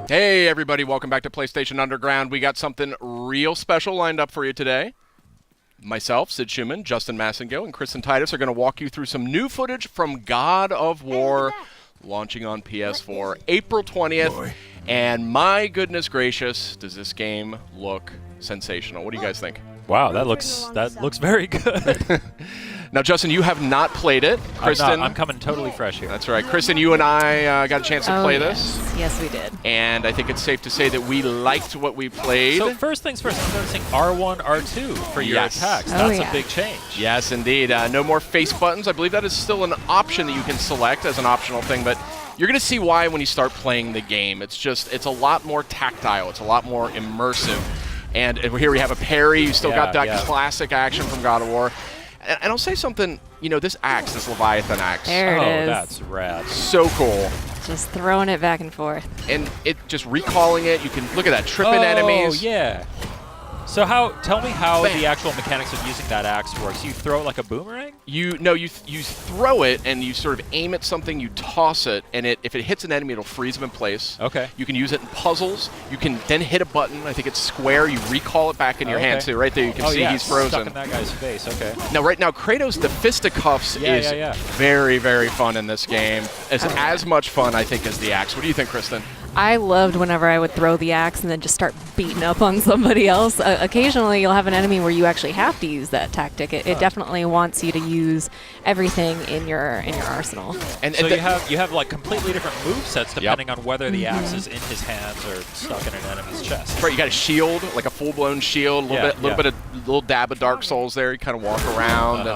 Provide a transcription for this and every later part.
Hey everybody, welcome back to PlayStation Underground. We got something real special lined up for you today. Myself, Sid Schumann, Justin Massengo, and Kristen Titus are going to walk you through some new footage from God of War, launching on PS4 April 20th. And my goodness gracious, does this game look sensational. What do you guys think? Wow, that looks very good. Now, Justin, you have not played it. Kristen, I'm coming totally fresh here. That's right. Kristen, you and I got a chance to play this. Yes, we did. And I think it's safe to say that we liked what we played. So first things first, I'm noticing R1, R2 for your attacks. That's a big change. Yes, indeed. No more face buttons. I believe that is still an option that you can select as an optional thing, but you're going to see why when you start playing the game. It's a lot more tactile. It's a lot more immersive. And here we have a parry. You still got that classic action from God of War. And I'll say something, this axe, this Leviathan axe. There it is. That's rad. So cool. Just throwing it back and forth. And it just recalling it, you can look at that, tripping enemies. Oh, yeah. So tell me how the actual mechanics of using that axe works. You throw it like a boomerang? You throw it and you sort of aim at something, you toss it, and if it hits an enemy, it'll freeze them in place. Okay. You can use it in puzzles. You can then hit a button. I think it's square. You recall it back in your hand too. Right there, you can see he's frozen. Stuck in that guy's face. Okay. Now, right now, Kratos, the fisticuffs is very, very fun in this game. It's as much fun, I think, as the axe. What do you think, Kristen? I loved whenever I would throw the axe and then just start beating up on somebody else. Occasionally, you'll have an enemy where you actually have to use that tactic. It definitely wants you to use everything in your arsenal. And so you have like completely different movesets depending on whether the axe is in his hands or stuck in an enemy's chest. That's right. You got a shield, like a full-blown shield, a little dab of Dark Souls there. You kind of walk around.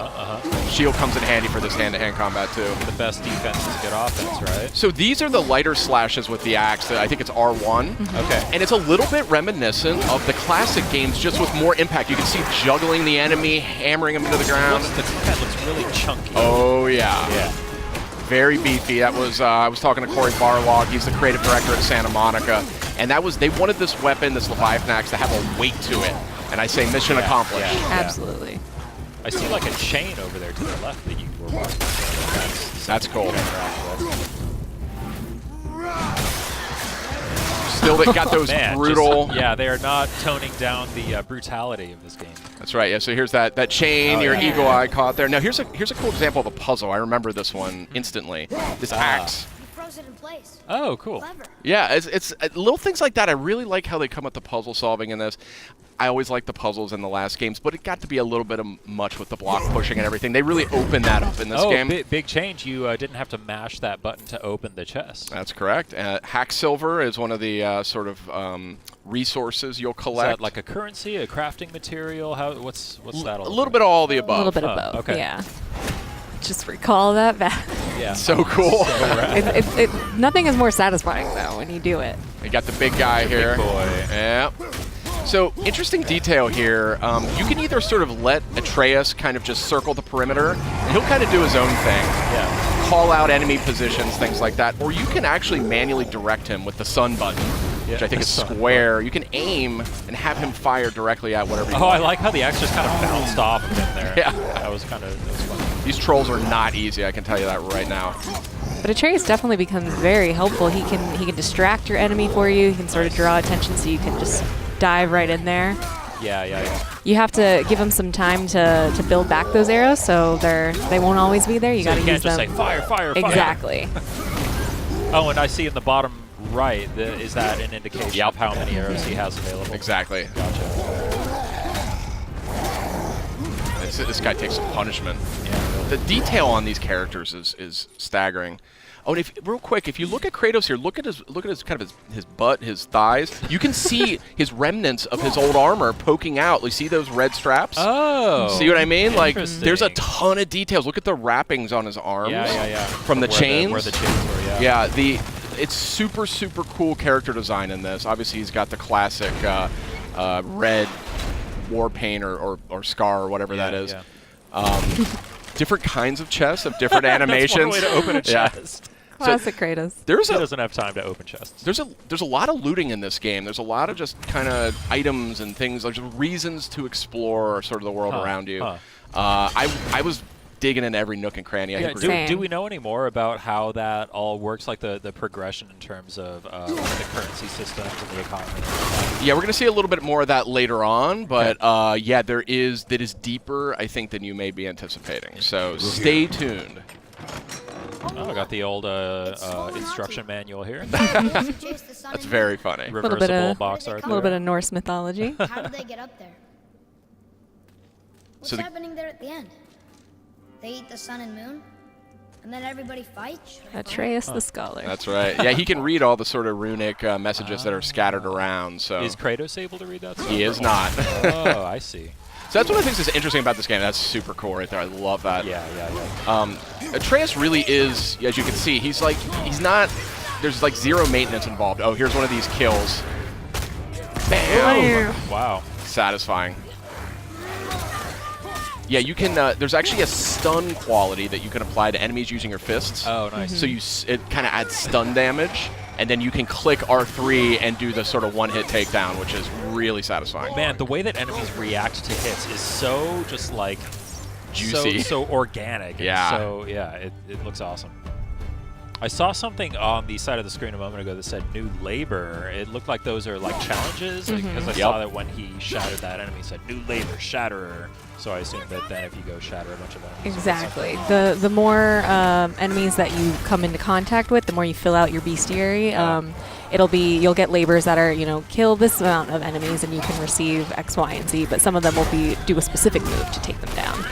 Shield comes in handy for this hand-to-hand combat too. The best defense is good offense, right? So these are the lighter slashes with the axe. I think it's R1. Okay. And it's a little bit reminiscent of the classic games, just with more impact. You can see juggling the enemy, hammering him into the ground. The head looks really chunky. Oh, yeah. Yeah. Very beefy. That was I was talking to Cory Barlog. He's the creative director at Santa Monica. And they wanted this weapon, this Leviathan axe, to have a weight to it. And I say mission accomplished. Yeah. Absolutely. I see like a chain over there to the left that you were walking. That's cool. Still, they got those brutal. They are not toning down the brutality of this game. That's right. Yeah. So here's that chain. Your eagle eye caught there. Now here's a cool example of a puzzle. I remember this one instantly. This axe. You froze it in place. Oh, cool. Clever. Yeah. It's little things like that. I really like how they come at the puzzle solving in this. I always liked the puzzles in the last games, but it got to be a little bit much with the block pushing and everything. They really opened that up in this game. Big change. You didn't have to mash that button to open the chest. That's correct. Hack silver is one of the sort of resources you'll collect. Is that like a currency, a crafting material? What's that all A little bit of all the above. A little bit of both, okay. yeah. Just recall that back. Yeah. So cool. Nothing is more satisfying, though, when you do it. You got the big guy here. Big boy. Yeah. So, interesting detail here. You can either sort of let Atreus kind of just circle the perimeter, and he'll kind of do his own thing. Yeah. Call out enemy positions, things like that. Or you can actually manually direct him with the sun button, which I think is square. You can aim and have him fire directly at whatever you want. I like how the axe just kind of bounced off of him there. Yeah. That was fun. These trolls are not easy, I can tell you that right now. But Atreus definitely becomes very helpful. He can distract your enemy for you. He can sort of draw attention so you can just dive right in there. Yeah. You have to give them some time to build back those arrows, so they won't always be there. You got to use them. You can't just say fire. Exactly. Oh, and I see in the bottom right, is that an indication of how many arrows he has available? Exactly. Gotcha. This guy takes some punishment. Yeah. The detail on these characters is staggering. Oh, and real quick, if you look at Kratos here, look at his kind of his butt, his thighs. You can see his remnants of his old armor poking out. You see those red straps? Oh. See what I mean? Like, there's a ton of details. Look at the wrappings on his arms. Yeah. From the chains. Where the chains were, yeah. Yeah, it's super cool character design in this. Obviously, he's got the classic red war paint or scar or whatever that is. Yeah. Different kinds of chests of different animations. That's one way to open a chest. Classic Kratos. He doesn't have time to open chests. There's a lot of looting in this game. There's a lot of just kind of items and things, like just reasons to explore sort of the world around you. I was digging in every nook and cranny. I Yeah, think we're gonna- do we know any more about how that all works, like the progression in terms of the currency systems and the economy? Yeah, we're going to see a little bit more of that later on, but yeah, that is deeper, I think, than you may be anticipating. So stay tuned. Oh, I got the old instruction manual here. That's very funny. Reversible box art. A little bit of Norse mythology. How did they get up there? What's So the- happening there at the end? They eat the sun and moon, and then everybody fights? Atreus the scholar. That's right. Yeah, he can read all the sort of runic messages that are scattered around. So Is Kratos able to read that stuff? he is not. Oh, I see. So that's what I think is interesting about this game. That's super cool right there. I love that. Yeah. Atreus really is, as you can see, he's not. There's like zero maintenance involved. Oh, here's one of these kills. Bam! Wow. Satisfying. Yeah, you can. There's actually a stun quality that you can apply to enemies using your fists. Oh, nice. So it kind of adds stun damage, and then you can click R3 and do the sort of one-hit takedown, which is really satisfying. Man, the way that enemies react to hits is so just like Juicy. so organic. Yeah. So yeah, it looks awesome. I saw something on the side of the screen a moment ago that said new labor. It looked like those are like challenges because I saw that when he shattered that enemy, it said new labor, shatterer. So I assume that then if you go shatter a bunch of enemies. Exactly. The more enemies that you come into contact with, the more you fill out your bestiary. You'll get labors that are, kill this amount of enemies and you can receive X, Y, and Z, but some of them will do a specific move to take them down.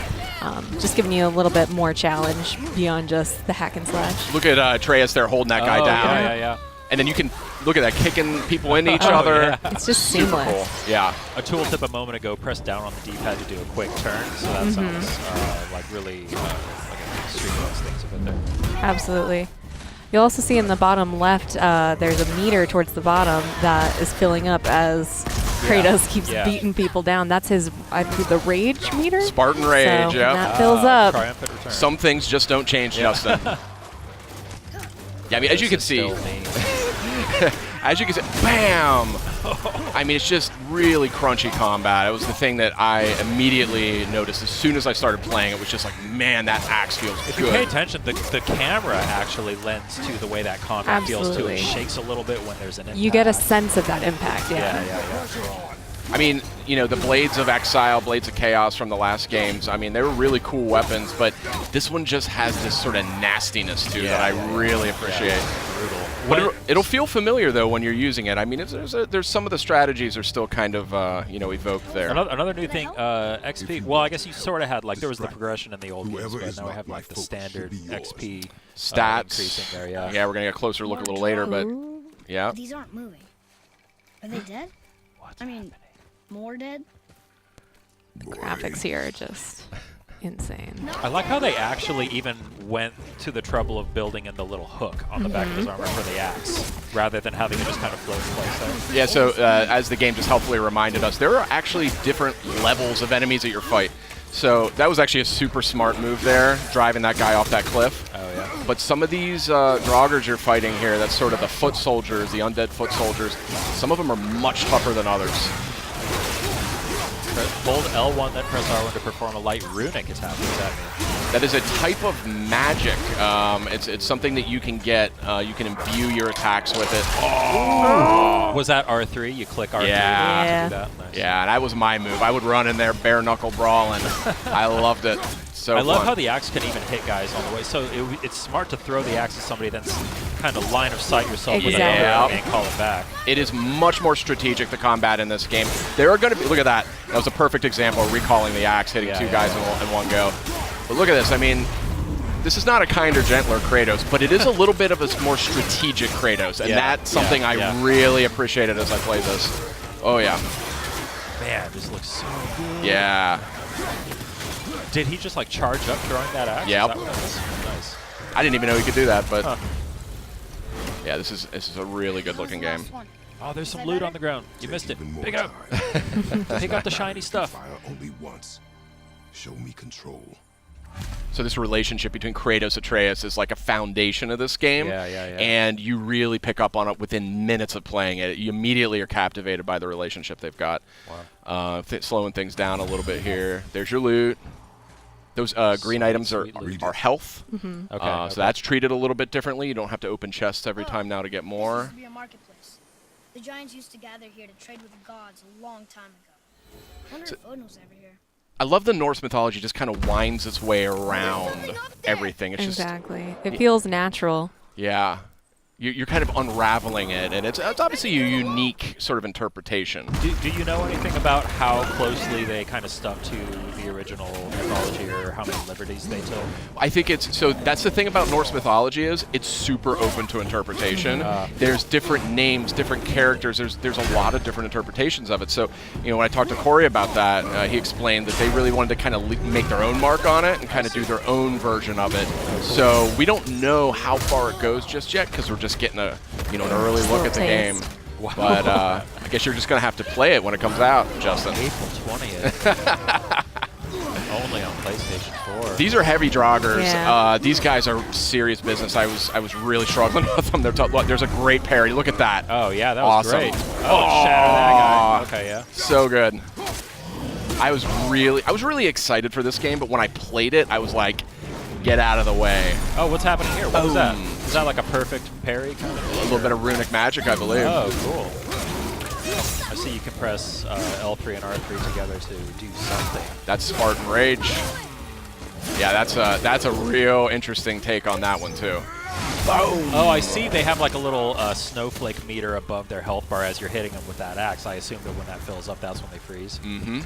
Just giving you a little bit more challenge beyond just the hack and slash. Look at Atreus there holding that guy down. Yeah. And then you can look at that, kicking people into each other. Yeah. It's just Super seamless. cool. Yeah. A tooltip a moment ago, press down on the D-pad to do a quick turn. So that sounds like really like a streamless things of it there. Absolutely. You'll also see in the bottom left, there's a meter towards the bottom that is filling up as Kratos keeps beating people down. That's his, the rage meter? Spartan Rage, so yeah. that fills up. Triumphant return. Some things just don't change, Justin. Yeah, I mean, as you can see, bam! I mean, it's just really crunchy combat. It was the thing that I immediately noticed as soon as I started playing. It was just like, man, that axe feels If good. you pay attention, the camera actually lends to the way that combat feels too. It Absolutely. shakes a little bit when there's an impact. You get a sense of that impact, Yeah. I mean, the Blades of Exile, Blades of Chaos from the last games, I mean, they were really cool weapons, but this one just has this sort of nastiness to it that I really appreciate. Brutal. But it'll feel familiar, though, when you're using it. I mean, there's some of the strategies are still kind of, evoked there. Another new thing, XP. Well, I guess you sort of had, like, there was the progression in the old games, but now we have, like, the standard XP Stats. increasing there, yeah. Yeah, we're going to get a closer look a little later, but yeah. These aren't moving. Are they dead? What's I mean, more dead? The graphics here are just insane. I like how they actually even went to the trouble of building in the little hook on the back of his armor for the axe, rather than having it just kind of float in place there. Yeah, so as the game just helpfully reminded us, there are actually different levels of enemies at your fight. So that was actually a super smart move there, driving that guy off that cliff. Oh, yeah. But some of these Draugrs you're fighting here, that's sort of the foot soldiers, the undead foot soldiers, some of them are much tougher than others. Hold L1, then press R1 to perform a light runic attack. What does that mean? That is a type of magic. It's something that you can get. You can imbue your attacks with it. Oh! Was that R3? You click R3 Yeah. to do that? Nice. Yeah, that was my move. I would run in there bare knuckle brawling. I loved it. So I love fun. how the axe can even hit guys on the way. So it's smart to throw the axe at somebody, then kind of line of sight yourself with Exactly. another and call it back. It is much more strategic, the combat in this game. There are going to be, look at that. That was a perfect example of recalling the axe, hitting two guys in one go. But look at this. I mean, this is not a kinder, gentler Kratos, but it is a little bit of a more strategic Kratos, and that's something I really appreciated as I played this. Oh, yeah. Man, this looks so good. Yeah. Did he just like charge up throwing that axe? Yep. Is that what it was? Nice. I didn't even know he could do that, but yeah, this is a really good-looking game. Oh, there's some loot on the ground. You missed it. Pick it up. Pick up the shiny stuff. Fire only once. Show me control. So this relationship between Kratos and Atreus is like a foundation of this game. Yeah. And you really pick up on it within minutes of playing it. You immediately are captivated by the relationship they've got. Wow. Slowing things down a little bit here. There's your loot. Those green items are health. Okay. So that's treated a little bit differently. You don't have to open chests every time now to get This more. used to be a marketplace. The giants used to gather here to trade with the gods a long time ago. I wonder if Odin was ever here. I love the Norse mythology just kind of winds its way around everything. It's Exactly. It feels natural. yeah. You're kind of unraveling it, and it's obviously a unique sort of interpretation. Do you know anything about how closely they kind of stuck to the original mythology, or how many liberties they took? I think so that's the thing about Norse mythology is it's super open to interpretation. There's different names, different characters. There's a lot of different interpretations of it. So, when I talked to Cory about that, he explained that they really wanted to kind of make their own mark on it and kind of do their own version of it. So we don't know how far it goes just yet because we're just getting an early look at the game. Wow. But I guess you're just going to have to play it when it comes out, Justin. April 20th. Only on PlayStation 4. These are heavy joggers. Yeah. These guys are serious business. I was really struggling with them. There's a great parry. Look at that. Oh, yeah, that was Awesome. great. Oh, shatter that guy. Okay, yeah. So good. I was really excited for this game, but when I played it, I was like, get out of the way. Oh, what's happening here? What was that? Boom. Is that like a perfect parry kind of? A little bit of runic magic, I believe. Oh, cool. I see you can press L3 and R3 together to do something. That's Spartan Rage. Yeah, that's a real interesting take on that one too. Boom. Oh, I see they have like a little snowflake meter above their health bar as you're hitting them with that axe. I assume that when that fills up, that's when they freeze. Mm-hmm.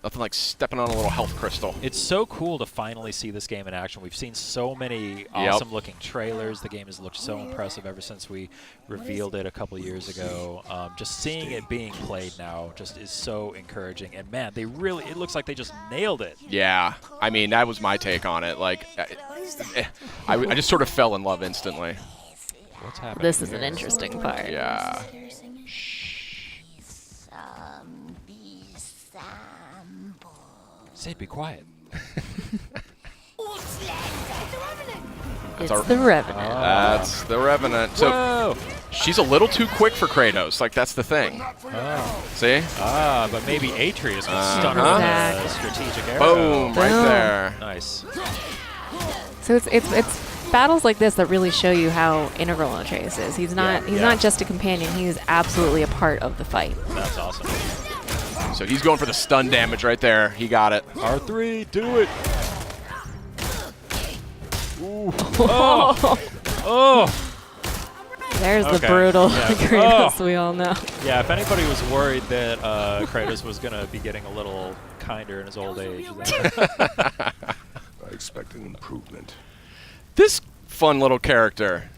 Nothing like stepping on a little health crystal. It's so cool to finally see this game in action. We've seen so many awesome-looking trailers. The game has looked so impressive ever since we revealed it a couple years ago. Just seeing it being played now just is so encouraging. And man, it looks like they just nailed it. Yeah, I mean, that was my take on it. Like, I just sort of fell in love instantly. What's happening? This is an interesting part. Yeah. Sid, be quiet. It's the Revenant. That's the Revenant. So Whoa! she's a little too quick for Kratos. Like, that's the thing. Oh. See? But maybe Atreus can stun her with a Exactly. strategic arrow. Boom, right Boom. there. Nice. So it's battles like this that really show you how integral Atreus is. He's not not just a companion. He is absolutely a part of the fight. That's awesome. So he's going for the stun damage right there. He got it. R3, do it. Ooh. Oh. Oh. There's the Okay. brutal Yeah. Kratos Oh. we all know. Yeah, if anybody was worried that Kratos was going to be getting a little kinder in his old age. I expect an improvement. This fun little character.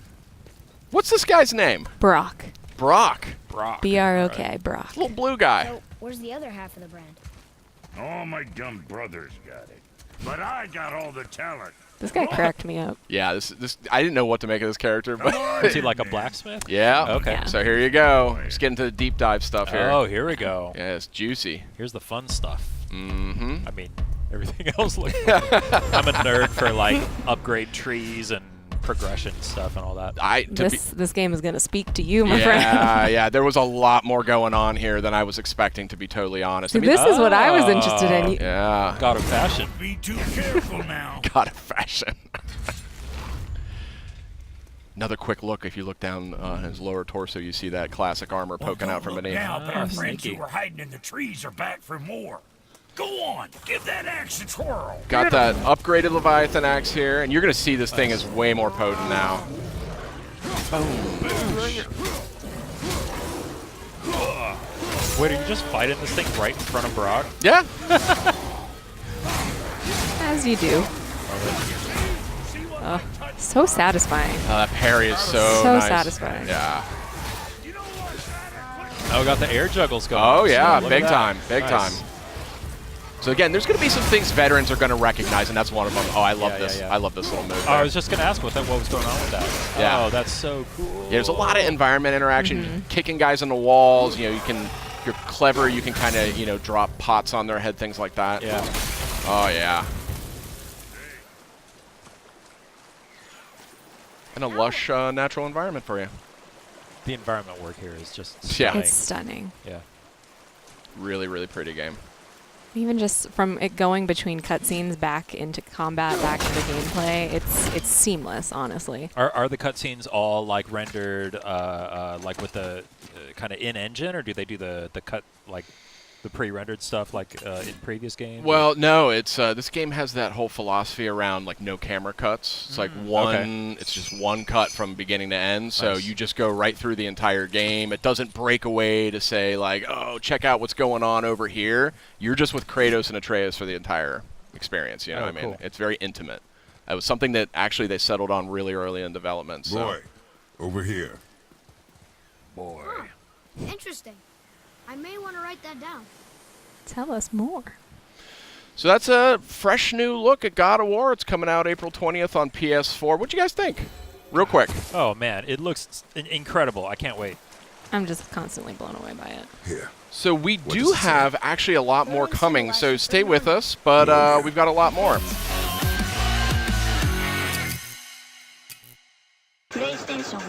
What's this guy's name? Brock. Brock. Brock. B-R-O-K, Brock. Little blue guy. So, where's the other half of the brand? All my dumb brothers got it. But I got all the talent. This guy cracked me up. Yeah, this I didn't know what to make of this character, but Is he like a blacksmith? yeah. Okay. Yeah. So here you go. Just getting to the deep dive stuff here. Oh, here we go. Yeah, it's juicy. Here's the fun stuff. Mm-hmm. I mean, everything else looks fun. I'm a nerd for like upgrade trees and progression stuff and all that. This game is going to speak to you, my friend. Yeah. There was a lot more going on here than I was expecting, to be totally honest. See, this is what I was interested in. Yeah. God of fashion. Be too careful now. God of fashion. Another quick look. If you look down his lower torso, you see that classic armor poking out from beneath. Now, but our friends sneaky. who were hiding in the trees are back for more. Go on, give that axe a twirl. Got that upgraded Leviathan axe here, and you're going to see this thing is way more potent now. Wait, are you just fighting this thing right in front of Brock? Yeah. As you do. So satisfying. That parry is so nice. satisfying. Yeah. Oh, got the air juggles going. Oh, yeah. Look at Big that. time. Big Nice. time. So again, there's going to be some things veterans are going to recognize, and that's one of them. Oh, I love Yeah, this. yeah. I love this little move. Oh, I there. was just going to ask what was going on with that. Yeah. Oh, that's so cool. Yeah, there's a lot of environment interaction, kicking guys on the walls. You know, if you're clever, you can kind of, drop pots on their head, things like that. Yeah. Oh, yeah. And a lush natural environment for you. The environment work here is just Yeah. stunning. It's stunning. Yeah. Really, really pretty game. Even just from it going between cutscenes back into combat, back into gameplay, it's seamless, honestly. Are the cutscenes all like rendered like with the kind of in-engine, or do they do the cut like the pre-rendered stuff like in previous games? Well, no, it's this game has that whole philosophy around like no camera cuts. It's like one, it's just one cut from beginning to end. So Nice. you just go right through the entire game. It doesn't break away to say like, oh, check out what's going on over here. You're just with Kratos and Atreus for the entire experience. You know what I mean? Cool. It's very intimate. It was something that actually they settled on really early in development. So. Boy, over here. Boy. Interesting. I may want to write that down. Tell us more. So that's a fresh new look at God of War. It's coming out April 20th on PS4. What'd you guys think? Real quick. Oh man, it looks incredible. I can't wait. I'm just constantly blown away by it. Here. So we What do does it say? have actually a lot more Learn coming, some so lessons stay from with them. us, but Yeah. we've got a lot more. PlayStation.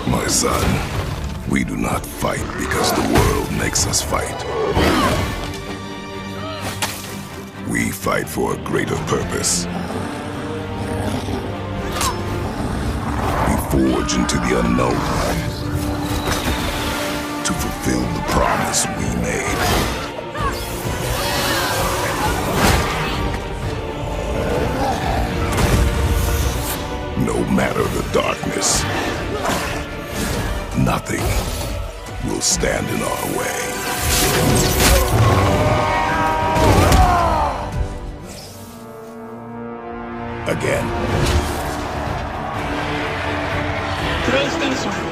My son, we do not fight because the world makes us fight. We fight for a greater purpose. We forge into the unknown to fulfill the promise we made. No matter the darkness, nothing will stand in our way. Again. PlayStation.